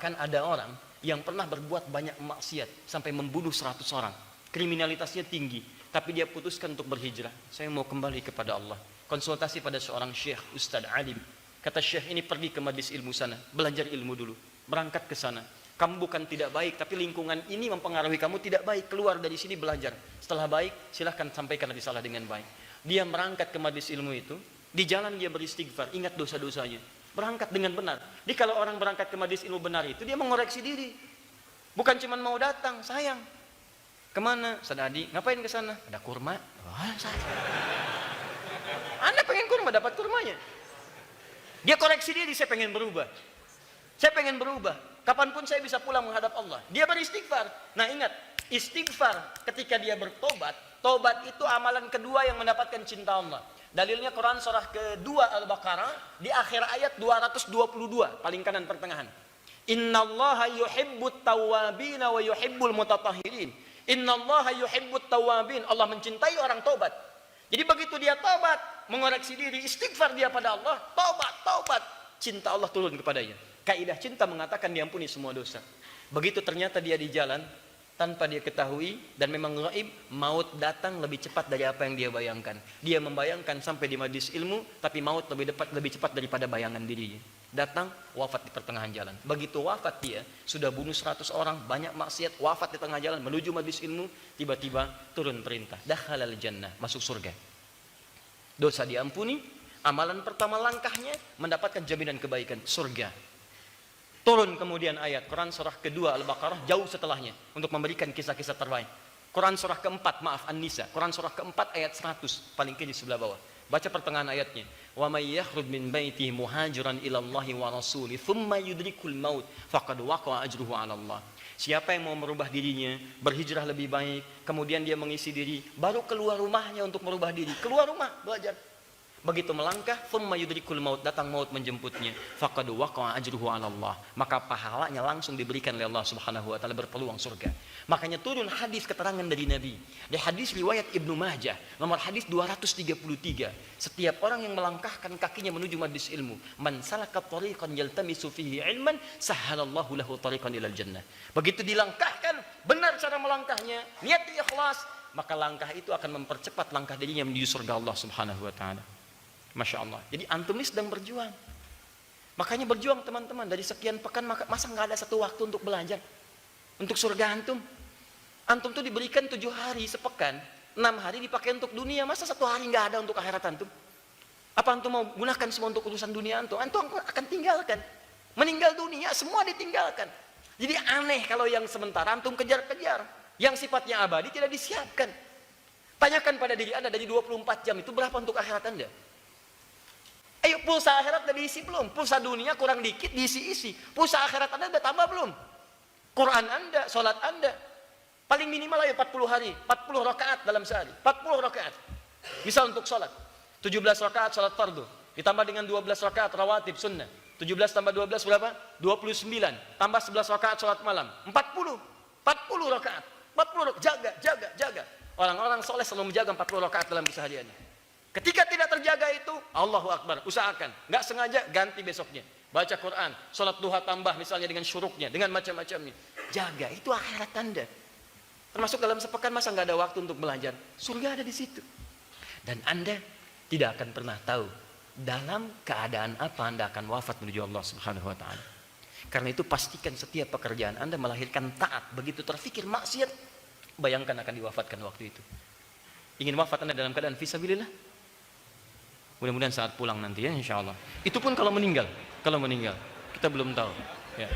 Kan ada orang yang pernah berbuat banyak maksiat sampai membunuh 100 orang. Kriminalitasnya tinggi, tapi dia putuskan untuk berhijrah. Saya mau kembali kepada Allah. Konsultasi pada seorang syekh, ustadz alim. Kata syekh ini, pergi ke majlis ilmu sana, belajar ilmu dulu. Berangkat ke sana. Kamu bukan tidak baik, tapi lingkungan ini mempengaruhi kamu tidak baik. Keluar dari sini belajar. Setelah baik, silahkan sampaikan risalah dengan baik. Dia berangkat ke majlis ilmu itu. Di jalan dia beristighfar, ingat dosa-dosanya. Berangkat dengan benar. Jadi kalau orang berangkat ke majlis ilmu benar itu, dia mengoreksi diri. Bukan cuma mau datang, sayang. Kemana? Sadadi, ngapain ke sana? Ada kurma. Oh, Anda pengen kurma, dapat kurmanya. Dia koreksi diri, saya pengen berubah. Saya pengen berubah. Kapanpun saya bisa pulang menghadap Allah. Dia beristighfar. Nah ingat, istighfar ketika dia bertobat, tobat itu amalan kedua yang mendapatkan cinta Allah. Dalilnya Quran surah kedua Al-Baqarah di akhir ayat 222, paling kanan pertengahan. Innallaha yuhibbut tawwabina wa yuhibbul mutatahhirin. Innallaha yuhibbut tawwabin. Allah mencintai orang tobat. Jadi begitu dia tobat, mengoreksi diri, istighfar dia pada Allah, tobat, cinta Allah turun kepadanya. Kaidah cinta mengatakan diampuni semua dosa. Begitu ternyata dia di jalan tanpa dia ketahui dan memang gaib, maut datang lebih cepat dari apa yang dia bayangkan. Dia membayangkan sampai di majlis ilmu, tapi maut lebih cepat daripada bayangan dirinya. Datang, wafat di pertengahan jalan. Begitu wafat dia, sudah bunuh 100 orang, banyak maksiat, wafat di tengah jalan, menuju majlis ilmu, tiba-tiba turun perintah. Dakhalal jannah, masuk surga. Dosa diampuni, amalan pertama langkahnya, mendapatkan jaminan kebaikan, surga. Turun kemudian ayat Quran surah kedua Al-Baqarah jauh setelahnya untuk memberikan kisah-kisah terbaik. Quran surah keempat, maaf An-Nisa, Quran surah keempat ayat 100 paling kiri sebelah bawah. Baca pertengahan ayatnya. Wa may yakhruj min baitihi muhajiran ila Allahi wa rasuli thumma yudrikul maut faqad waqa'a ajruhu 'ala Allah. Siapa yang mau merubah dirinya, berhijrah lebih baik, kemudian dia mengisi diri, baru keluar rumahnya untuk merubah diri. Keluar rumah, belajar. Begitu melangkah, thumma yudrikul maut, datang maut menjemputnya, faqad waqa'a ajruhu 'ala Allah, maka pahalanya langsung diberikan oleh Allah Subhanahu wa taala, berpeluang surga. Makanya turun hadis keterangan dari Nabi. Di hadis riwayat Ibnu Majah, nomor hadis 233, setiap orang yang melangkahkan kakinya menuju majlis ilmu, man salaka tariqan yaltamisu fihi ilman, sahhalallahu lahu tariqan ilal jannah. Begitu dilangkahkan, benar cara melangkahnya, niat ikhlas, maka langkah itu akan mempercepat langkah dirinya menuju surga Allah Subhanahu wa taala. Masya Allah. Jadi antum ini sedang berjuang. Makanya berjuang teman-teman. Dari sekian pekan, masa nggak ada satu waktu untuk belajar untuk surga antum? Antum tuh diberikan 7 hari sepekan, 6 hari dipakai untuk dunia. Masa 1 hari nggak ada untuk akhirat antum? Apa antum mau gunakan semua untuk urusan dunia antum? Antum akan tinggalkan. Meninggal dunia semua ditinggalkan. Jadi aneh kalau yang sementara antum kejar-kejar, yang sifatnya abadi tidak disiapkan. Tanyakan pada diri anda, dari 24 jam itu berapa untuk akhirat anda? Ayo, pulsa akhirat udah diisi belum? Pulsa dunia kurang dikit diisi-isi. Pulsa akhirat anda udah tambah belum? Quran anda, sholat anda, paling minimal ayo 40 hari, 40 rakaat dalam sehari, 40 rakaat. Misal untuk sholat, 17 rakaat sholat fardu, ditambah dengan 12 rakaat rawatib sunnah. 17 tambah 12 berapa? 29. Tambah 11 rakaat sholat malam, 40 rakaat. 40 rakaat, jaga. Orang-orang soleh selalu menjaga 40 rakaat dalam kesehariannya. Ketika tidak terjaga itu, Allahu Akbar, usahakan. Nggak sengaja, ganti besoknya. Baca Quran, sholat duha tambah misalnya dengan syuruknya, dengan macam-macamnya. Jaga, itu akhirat anda. Termasuk dalam sepekan, masa nggak ada waktu untuk belajar? Surga ada di situ. Dan anda tidak akan pernah tahu dalam keadaan apa anda akan wafat menuju Allah Subhanahu wa taala. Karena itu pastikan setiap pekerjaan anda melahirkan taat. Begitu terfikir maksiat, bayangkan akan diwafatkan waktu itu. Ingin wafat anda dalam keadaan fisabilillah? Mudah-mudahan saat pulang nanti ya, insya Allah. Itu pun kalau meninggal, kita belum tahu. Ya.